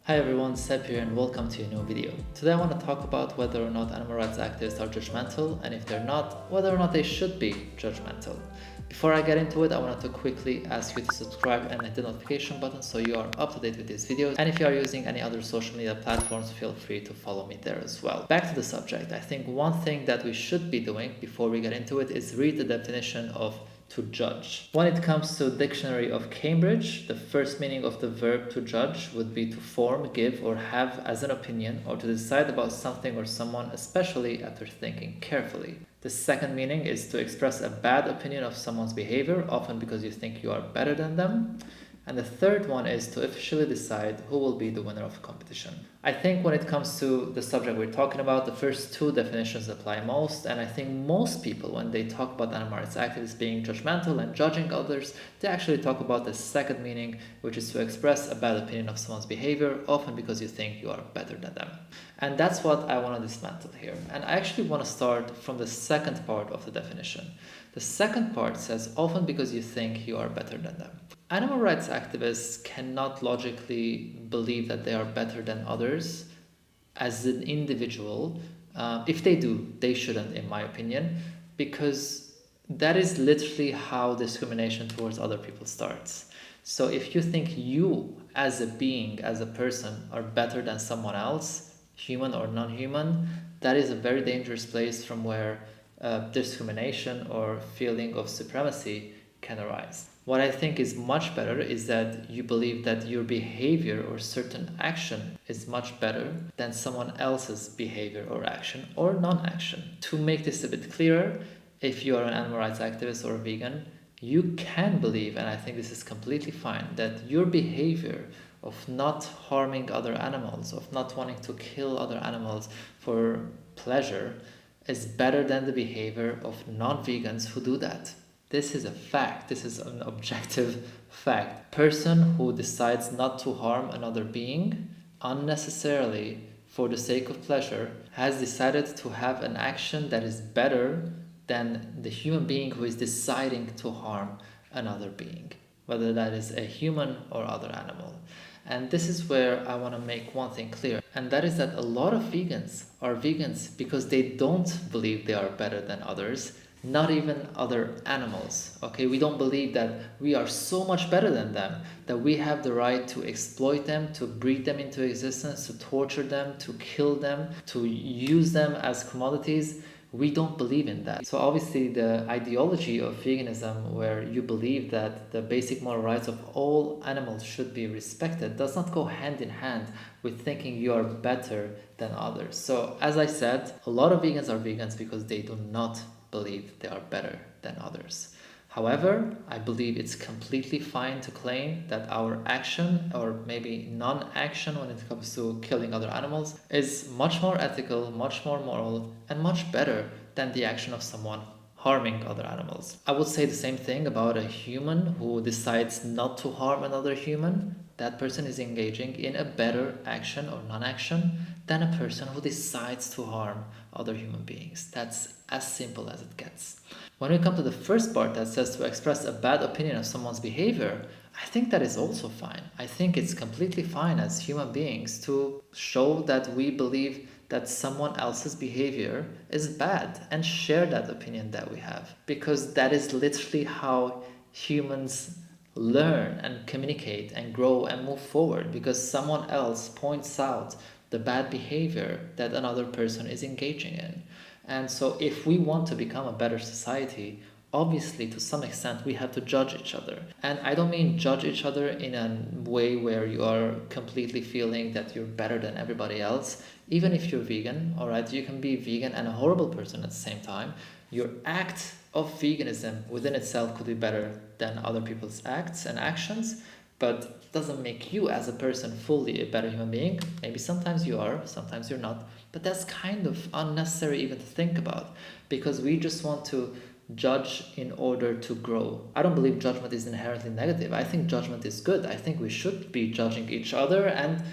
Hi everyone, Seb here and welcome to a new video. Today I want to talk about whether or not animal rights activists are judgmental, and if they're not, whether or not they should be judgmental. Before I get into it, I wanted to quickly ask you to subscribe and hit the notification button so you are up to date with these videos. And if you are using any other social media platforms, feel free to follow me there as well. Back to the subject, I think one thing that we should be doing before we get into it is read the definition of to judge. When it comes to Dictionary of Cambridge, the first meaning of the verb to judge would be to form, give, or have as an opinion, or to decide about something or someone, especially after thinking carefully. The second meaning is to express a bad opinion of someone's behavior, often because you think you are better than them. And the third one is to officially decide who will be the winner of a competition. I think when it comes to the subject we're talking about, the first two definitions apply most, and I think most people, when they talk about animal rights activists being judgmental and judging others, they actually talk about the second meaning, which is to express a bad opinion of someone's behavior, often because you think you are better than them. And that's what I want to dismantle here. And I actually want to start from the second part of the definition. The second part says, often because you think you are better than them. Animal rights activists cannot logically believe that they are better than others as an individual. If they do, they shouldn't, in my opinion, because that is literally how discrimination towards other people starts. So if you think you, as a being, as a person, are better than someone else, human or non-human, that is a very dangerous place from where discrimination or feeling of supremacy can arise. What I think is much better is that you believe that your behavior or certain action is much better than someone else's behavior or action or non-action. To make this a bit clearer, if you are an animal rights activist or a vegan, you can believe, and I think this is completely fine, that your behavior of not harming other animals, of not wanting to kill other animals for pleasure, is better than the behavior of non-vegans who do that. This is a fact. This is an objective fact. Person who decides not to harm another being unnecessarily for the sake of pleasure has decided to have an action that is better than the human being who is deciding to harm another being, whether that is a human or other animal. And this is where I want to make one thing clear, and that is that a lot of vegans are vegans because they don't believe they are better than others, not even other animals. Okay, we don't believe that we are so much better than them, that we have the right to exploit them, to breed them into existence, to torture them, to kill them, to use them as commodities. We don't believe in that. So obviously the ideology of veganism, where you believe that the basic moral rights of all animals should be respected, does not go hand in hand with thinking you are better than others. So as I said, a lot of vegans are vegans because they do not believe they are better than others. However, I believe it's completely fine to claim that our action, or maybe non-action when it comes to killing other animals, is much more ethical, much more moral, and much better than the action of someone harming other animals. I would say the same thing about a human who decides not to harm another human. That person is engaging in a better action or non-action than a person who decides to harm other human beings. That's as simple as it gets. When we come to the first part that says to express a bad opinion of someone's behavior, I think that is also fine. I think it's completely fine as human beings to show that we believe that someone else's behavior is bad and share that opinion that we have, because that is literally how humans learn and communicate and grow and move forward, because someone else points out the bad behavior that another person is engaging in. And so if we want to become a better society, obviously to some extent we have to judge each other. And I don't mean judge each other in a way where you are completely feeling that you're better than everybody else. Even if you're vegan, all right, you can be vegan and a horrible person at the same time. Your act of veganism within itself could be better than other people's acts and actions, but doesn't make you as a person fully a better human being. Maybe sometimes you are, sometimes you're not, but that's kind of unnecessary even to think about, because we just want to judge in order to grow. I don't believe judgment is inherently negative. I think judgment is good. I think we should be judging each other and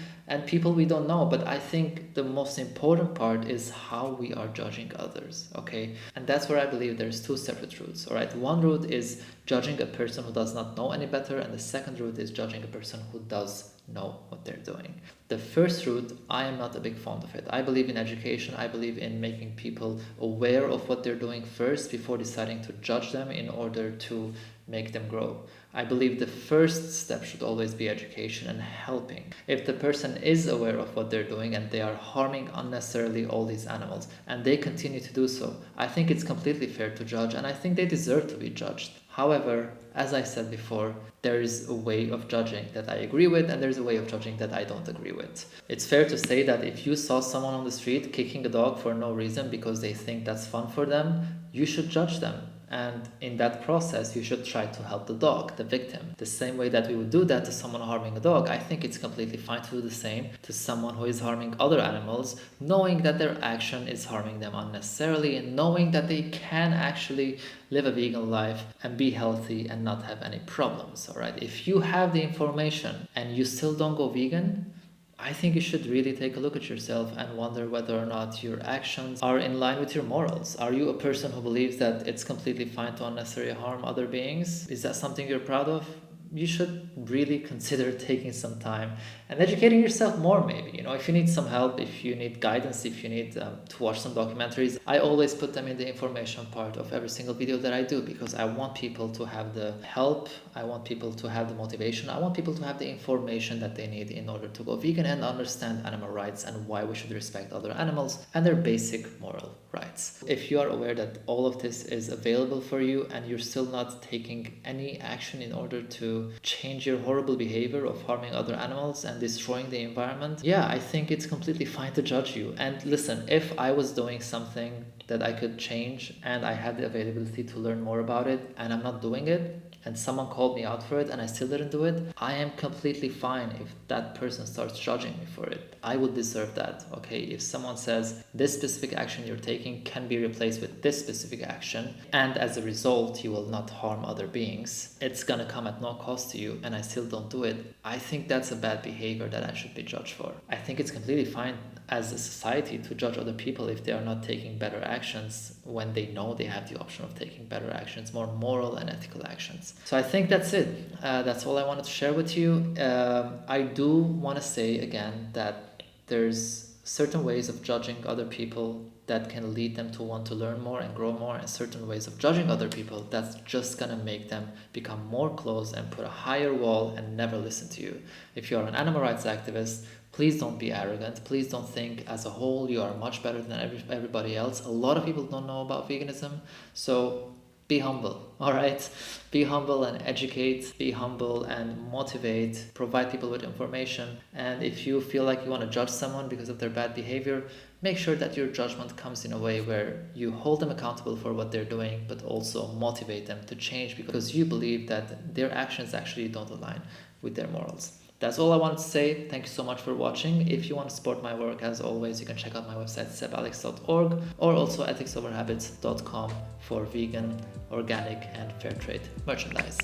people we don't know. But I think the most important part is how we are judging others, okay? And that's where I believe there's two separate routes, all right? One route is judging a person who does not know any better, and the second route is judging a person who does know what they're doing. The first route, I am not a big fond of it. I believe in education. I believe in making people aware of what they're doing first before deciding to judge them in order to make them grow. I believe the first step should always be education and helping. If the person is aware of what they're doing and they are harming unnecessarily all these animals and they continue to do so, I think it's completely fair to judge, and I think they deserve to be judged. However, as I said before, there is a way of judging that I agree with, and there's a way of judging that I don't agree with. It's fair to say that if you saw someone on the street kicking a dog for no reason because they think that's fun for them, you should judge them. And in that process, you should try to help the dog, the victim. The same way that we would do that to someone harming a dog, I think it's completely fine to do the same to someone who is harming other animals, knowing that their action is harming them unnecessarily and knowing that they can actually live a vegan life and be healthy and not have any problems, all right? If you have the information and you still don't go vegan, I think you should really take a look at yourself and wonder whether or not your actions are in line with your morals. Are you a person who believes that it's completely fine to unnecessarily harm other beings? Is that something you're proud of? You should really consider taking some time and educating yourself more, maybe. If you need some help, if you need guidance, if you need to watch some documentaries, I always put them in the information part of every single video that I do, because I want people to have the help, I want people to have the motivation, I want people to have the information that they need in order to go vegan and understand animal rights and why we should respect other animals and their basic moral rights. If you are aware that all of this is available for you and you're still not taking any action in order to change your horrible behavior of harming other animals and destroying the environment, yeah, I think it's completely fine to judge you. And listen, if I was doing something that I could change and I had the availability to learn more about it and I'm not doing it, and someone called me out for it and I still didn't do it, I am completely fine if that person starts judging me for it. I would deserve that, okay? If someone says this specific action you're taking can be replaced with this specific action, and as a result you will not harm other beings, it's gonna come at no cost to you, and I still don't do it, I think that's a bad behavior that I should be judged for. I think it's completely fine as a society to judge other people if they are not taking better actions when they know they have the option of taking better actions, more moral and ethical actions. So I think that's it. That's all I wanted to share with you. I do want to say again that there's certain ways of judging other people that can lead them to want to learn more and grow more, and certain ways of judging other people that's just gonna make them become more closed and put a higher wall and never listen to you. If you're an animal rights activist, please don't be arrogant. Please don't think as a whole you are much better than everybody else. A lot of people don't know about veganism, so be humble, all right? Be humble and educate, be humble and motivate, provide people with information. And if you feel like you want to judge someone because of their bad behavior, make sure that your judgment comes in a way where you hold them accountable for what they're doing, but also motivate them to change because you believe that their actions actually don't align with their morals. That's all I wanted to say. Thank you so much for watching. If you want to support my work, as always, you can check out my website SEBALEX.org or also ethics-over-habits.com for vegan, organic and fair trade merchandise.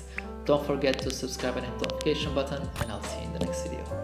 Don't forget to subscribe and hit the notification button, and I'll see you in the next video.